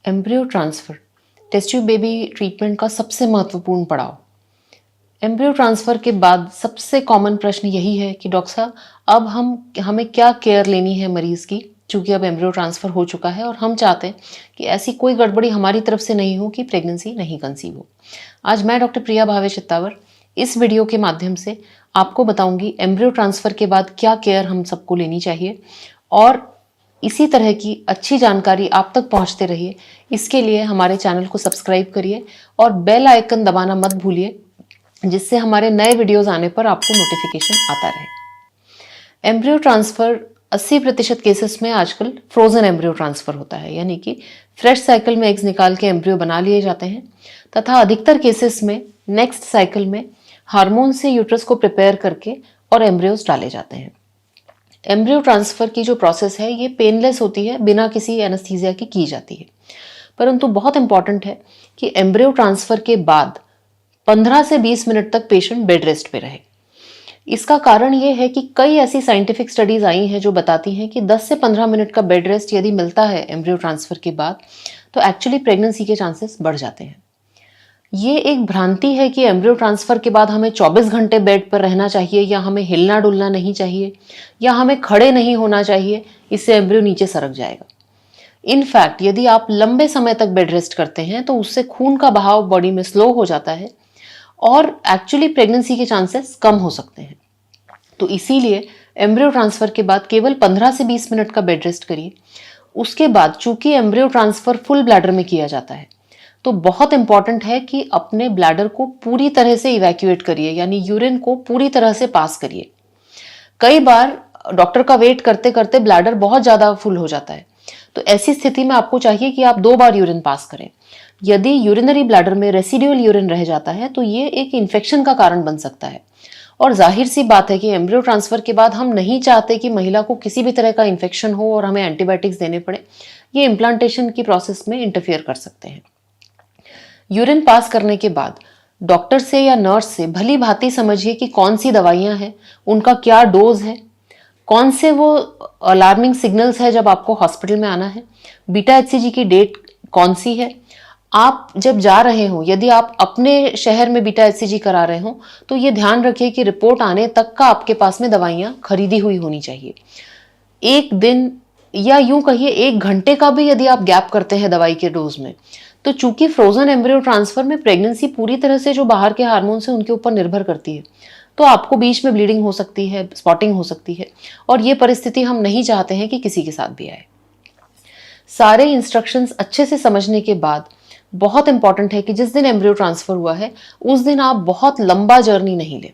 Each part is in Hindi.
Embryo transfer test tube baby treatment का सबसे महत्वपूर्ण पड़ाव। एम्ब्रियो ट्रांसफ़र के बाद सबसे कॉमन प्रश्न यही है कि डॉक्टर साहब अब हमें क्या केयर लेनी है मरीज़ की, चूँकि अब एम्ब्रियो ट्रांसफ़र हो चुका है और हम चाहते हैं कि ऐसी कोई गड़बड़ी हमारी तरफ से नहीं हो कि प्रेगनेंसी नहीं कंसीव हो। आज मैं डॉक्टर प्रिया भावे चित्तावर इस वीडियो के माध्यम से आपको बताऊंगी एम्ब्रियो ट्रांसफ़र के बाद क्या केयर हम सबको लेनी चाहिए, और इसी तरह की अच्छी जानकारी आप तक पहुंचते रहिए। इसके लिए हमारे चैनल को सब्सक्राइब करिए और बेल आइकन दबाना मत भूलिए, जिससे हमारे नए वीडियोस आने पर आपको नोटिफिकेशन आता रहे। एम्ब्रियो ट्रांसफ़र 80% केसेस में आजकल फ्रोजन एम्ब्रियो ट्रांसफ़र होता है, यानी कि फ्रेश साइकिल में एग्स निकाल के एम्ब्रियो बना लिए जाते हैं, तथा अधिकतर केसेस में नेक्स्ट साइकिल में हार्मोन से यूट्रस को प्रिपेयर करके और एम्ब्रियोज डाले जाते हैं। एम्ब्रियो ट्रांसफ़र की जो प्रोसेस है ये पेनलेस होती है, बिना किसी एनेस्थीसिया की जाती है। परंतु बहुत इंपॉर्टेंट है कि एम्ब्रियो ट्रांसफ़र के बाद 15 से 20 मिनट तक पेशेंट बेड रेस्ट पे रहे। इसका कारण ये है कि कई ऐसी साइंटिफिक स्टडीज आई हैं जो बताती हैं कि 10 से 15 मिनट का बेड रेस्ट यदि मिलता है एम्ब्रियो ट्रांसफ़र के बाद, तो एक्चुअली प्रेगनेंसी के चांसेस बढ़ जाते हैं। ये एक भ्रांति है कि एम्ब्रियो ट्रांसफ़र के बाद हमें 24 घंटे बेड पर रहना चाहिए, या हमें हिलना डुलना नहीं चाहिए, या हमें खड़े नहीं होना चाहिए, इससे एम्ब्रियो नीचे सरक जाएगा। इनफैक्ट यदि आप लंबे समय तक बेड रेस्ट करते हैं तो उससे खून का बहाव बॉडी में स्लो हो जाता है और एक्चुअली प्रेगनेंसी के चांसेस कम हो सकते हैं। तो इसीलिए एम्ब्रियो ट्रांसफ़र के बाद केवल 15 से 20 मिनट का बेड रेस्ट करिए। उसके बाद चूंकि एम्ब्रियो ट्रांसफ़र फुल ब्लैडर में किया जाता है, तो बहुत इंपॉर्टेंट है कि अपने ब्लैडर को पूरी तरह से इवैक्यूएट करिए, यानी यूरिन को पूरी तरह से पास करिए। कई बार डॉक्टर का वेट करते करते ब्लैडर बहुत ज़्यादा फुल हो जाता है, तो ऐसी स्थिति में आपको चाहिए कि आप 2 बार यूरिन पास करें। यदि यूरिनरी ब्लैडर में रेसिडुअल यूरिन रह जाता है तो ये एक इन्फेक्शन का कारण बन सकता है, और जाहिर सी बात है कि एम्ब्रियो ट्रांसफ़र के बाद हम नहीं चाहते कि महिला को किसी भी तरह का इन्फेक्शन हो और हमें एंटीबायोटिक्स देने पड़े। ये इम्प्लांटेशन की प्रोसेस में इंटरफियर कर सकते हैं। यूरिन पास करने के बाद डॉक्टर से या नर्स से भली भांति समझिए कि कौन सी दवाइयां हैं, उनका क्या डोज है, कौन से वो अलार्मिंग सिग्नल्स है जब आपको हॉस्पिटल में आना है, बीटा एचसीजी की डेट कौन सी है। आप जब जा रहे हो, यदि आप अपने शहर में बीटा एचसीजी करा रहे हो, तो ये ध्यान रखिए कि रिपोर्ट आने तक का आपके पास में दवाइयां खरीदी हुई होनी चाहिए। एक दिन या यूं कहिए 1 घंटे का भी यदि आप गैप करते हैं दवाई के डोज में, तो चूंकि फ्रोजन एम्ब्रियो ट्रांसफ़र में प्रेगनेंसी पूरी तरह से जो बाहर के हार्मोन्स हैं उनके ऊपर निर्भर करती है, तो आपको बीच में ब्लीडिंग हो सकती है, स्पॉटिंग हो सकती है, और ये परिस्थिति हम नहीं चाहते हैं कि किसी के साथ भी आए। सारे इंस्ट्रक्शंस अच्छे से समझने के बाद बहुत इंपॉर्टेंट है कि जिस दिन एम्ब्रियो ट्रांसफ़र हुआ है उस दिन आप बहुत लंबा जर्नी नहीं लें।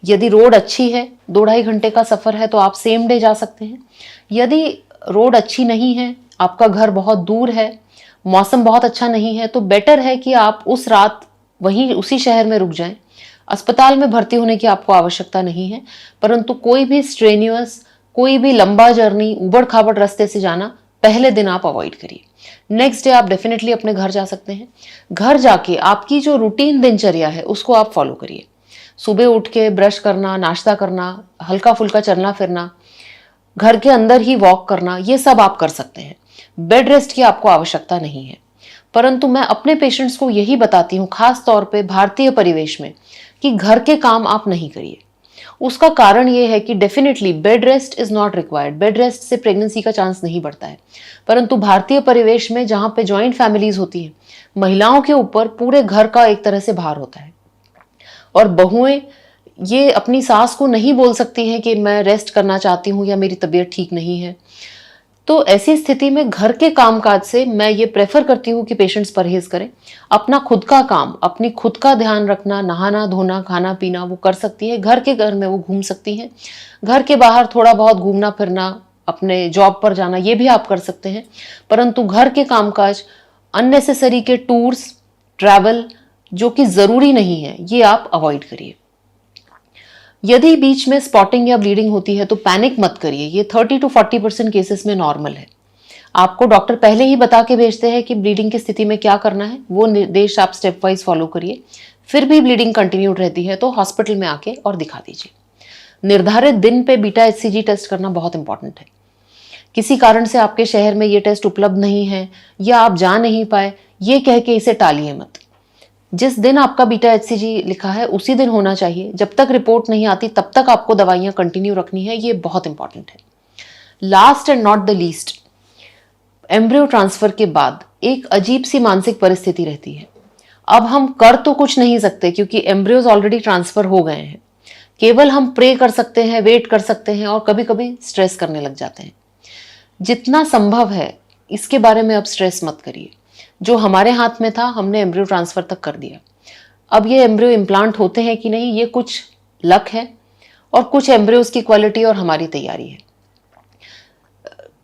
यदि रोड अच्छी है, 2-2.5 घंटे का सफ़र है, तो आप सेम डे जा सकते हैं। यदि रोड अच्छी नहीं है, आपका घर बहुत दूर है, मौसम बहुत अच्छा नहीं है, तो बेटर है कि आप उस रात वहीं उसी शहर में रुक जाएं। अस्पताल में भर्ती होने की आपको आवश्यकता नहीं है, परंतु कोई भी स्ट्रेन्यूअस, कोई भी लंबा जर्नी उबड़ खाबड़ रास्ते से जाना पहले दिन आप अवॉइड करिए। नेक्स्ट डे आप डेफिनेटली अपने घर जा सकते हैं। घर जाके आपकी जो रूटीन दिनचर्या है उसको आप फॉलो करिए। सुबह उठ के ब्रश करना, नाश्ता करना, हल्का फुल्का चलना फिरना, घर के अंदर ही वॉक करना, ये सब आप कर सकते हैं। बेड रेस्ट की आपको आवश्यकता नहीं है। परंतु मैं अपने पेशेंट्स को यही बताती हूँ, खास तौर पे भारतीय परिवेश में, कि घर के काम आप नहीं करिए। उसका कारण ये है कि definitely bed rest is not required. Bed rest से प्रेगनेंसी का चांस नहीं बढ़ता है, परंतु भारतीय परिवेश में जहाँ पे जॉइंट फैमिलीज होती हैं, महिलाओं के ऊपर पूरे घर का एक तरह से भार होता है, और बहुएं ये अपनी सास को नहीं बोल सकती हैं कि मैं रेस्ट करना चाहती हूँ या मेरी तबीयत ठीक नहीं है। तो ऐसी स्थिति में घर के कामकाज से मैं ये प्रेफर करती हूँ कि पेशेंट्स परहेज करें। अपना खुद का काम, अपनी खुद का ध्यान रखना, नहाना धोना, खाना पीना वो कर सकती है। घर में वो घूम सकती हैं। घर के बाहर थोड़ा बहुत घूमना फिरना, अपने जॉब पर जाना, ये भी आप कर सकते हैं। परंतु घर के कामकाज, अननेसेसरी के टूर्स, ट्रैवल जो कि ज़रूरी नहीं है, ये आप अवॉइड करिए। यदि बीच में स्पॉटिंग या ब्लीडिंग होती है तो पैनिक मत करिए। ये 30 to 40% केसेस में नॉर्मल है। आपको डॉक्टर पहले ही बता के भेजते हैं कि ब्लीडिंग की स्थिति में क्या करना है, वो निर्देश आप स्टेप वाइज फॉलो करिए। फिर भी ब्लीडिंग कंटिन्यूड रहती है तो हॉस्पिटल में आके और दिखा दीजिए। निर्धारित दिन पे बीटा एचसीजी टेस्ट करना बहुत इंपॉर्टेंट है। किसी कारण से आपके शहर में ये टेस्ट उपलब्ध नहीं है या आप जा नहीं पाए, ये कह के इसे टालिए मत। जिस दिन आपका बीटा एचसीजी लिखा है उसी दिन होना चाहिए। जब तक रिपोर्ट नहीं आती तब तक आपको दवाइयां कंटिन्यू रखनी है, ये बहुत इंपॉर्टेंट है। Last and not the least, embryo transfer के बाद एक अजीब सी मानसिक परिस्थिति रहती है। अब हम कर तो कुछ नहीं सकते क्योंकि एम्ब्रियोज ऑलरेडी ट्रांसफर हो गए हैं। केवल हम प्रे कर सकते हैं, वेट कर सकते हैं और कभी कभी स्ट्रेस करने लग जाते हैं। जितना संभव है इसके बारे में अब स्ट्रेस मत करिए। जो हमारे हाथ में था हमने एम्ब्रियो ट्रांसफर तक कर दिया। अब ये एम्ब्रियो इम्प्लांट होते हैं कि नहीं, ये कुछ लक है और कुछ एम्ब्रियोज की क्वालिटी और हमारी तैयारी है।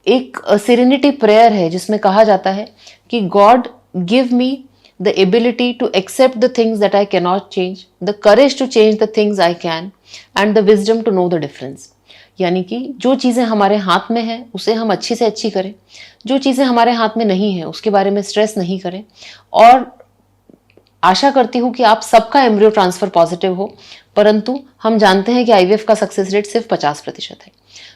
एक सेरेनिटी प्रेयर है जिसमें कहा जाता है कि God give me the ability to accept the things that I can not change, the courage to change the things I can and the wisdom to know the difference. यानी कि जो चीज़ें हमारे हाथ में है उसे हम अच्छी से अच्छी करें, जो चीज़ें हमारे हाथ में नहीं है उसके बारे में स्ट्रेस नहीं करें। और आशा करती हूँ कि आप सबका एम्ब्रियो ट्रांसफर पॉजिटिव हो, परंतु हम जानते हैं कि आईवीएफ का सक्सेस रेट सिर्फ 50% है।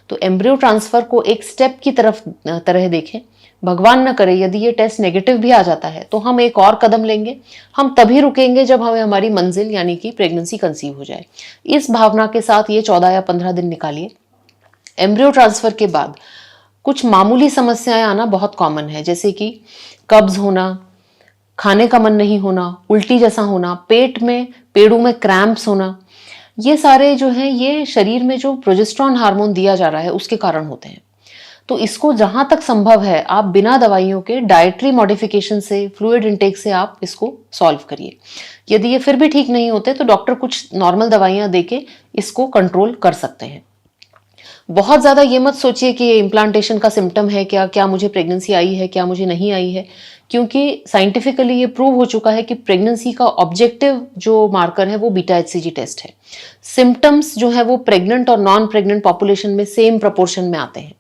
तो एम्ब्रियो ट्रांसफर को एक स्टेप की तरह देखें। भगवान न करे यदि ये टेस्ट नेगेटिव भी आ जाता है तो हम एक और कदम लेंगे। हम तभी रुकेंगे जब हमें हमारी मंजिल यानी कि प्रेगनेंसी कंसीव हो जाए। इस भावना के साथ ये 14 या 15 दिन निकालिए। एम्ब्रियो ट्रांसफर के बाद कुछ मामूली समस्याएं आना बहुत कॉमन है, जैसे कि कब्ज होना, खाने का मन नहीं होना, उल्टी जैसा होना, पेट में पेड़ों में क्रैम्प्स होना। ये सारे जो हैं ये शरीर में जो प्रोजेस्टेरॉन हार्मोन दिया जा रहा है उसके कारण होते हैं। तो इसको जहां तक संभव है आप बिना दवाइयों के डाइटरी मॉडिफिकेशन से, फ्लूइड इंटेक से आप इसको सॉल्व करिए। यदि ये फिर भी ठीक नहीं होते तो डॉक्टर कुछ नॉर्मल दवाइयां देके इसको कंट्रोल कर सकते हैं। बहुत ज़्यादा ये मत सोचिए कि ये इम्प्लांटेशन का सिम्टम है, क्या मुझे प्रेगनेंसी आई है, क्या मुझे नहीं आई है, क्योंकि साइंटिफिकली ये प्रूव हो चुका है कि प्रेगनेंसी का ऑब्जेक्टिव जो मार्कर है वो बीटा एचसीजी टेस्ट है। सिम्टम्स जो है वो प्रेग्नेंट और नॉन प्रेग्नेंट पॉपुलेशन में सेम प्रपोर्शन में आते हैं।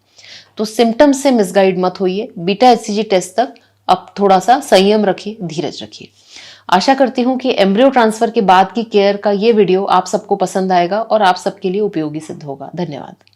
तो सिम्टम्स से मिसगाइड मत होइए। बीटा एचसीजी टेस्ट तक अब थोड़ा सा संयम रखिए, धीरज रखिए। आशा करती हूँ कि एम्ब्रियो ट्रांसफर के बाद की केयर का ये वीडियो आप सबको पसंद आएगा और आप सबके लिए उपयोगी सिद्ध होगा। धन्यवाद।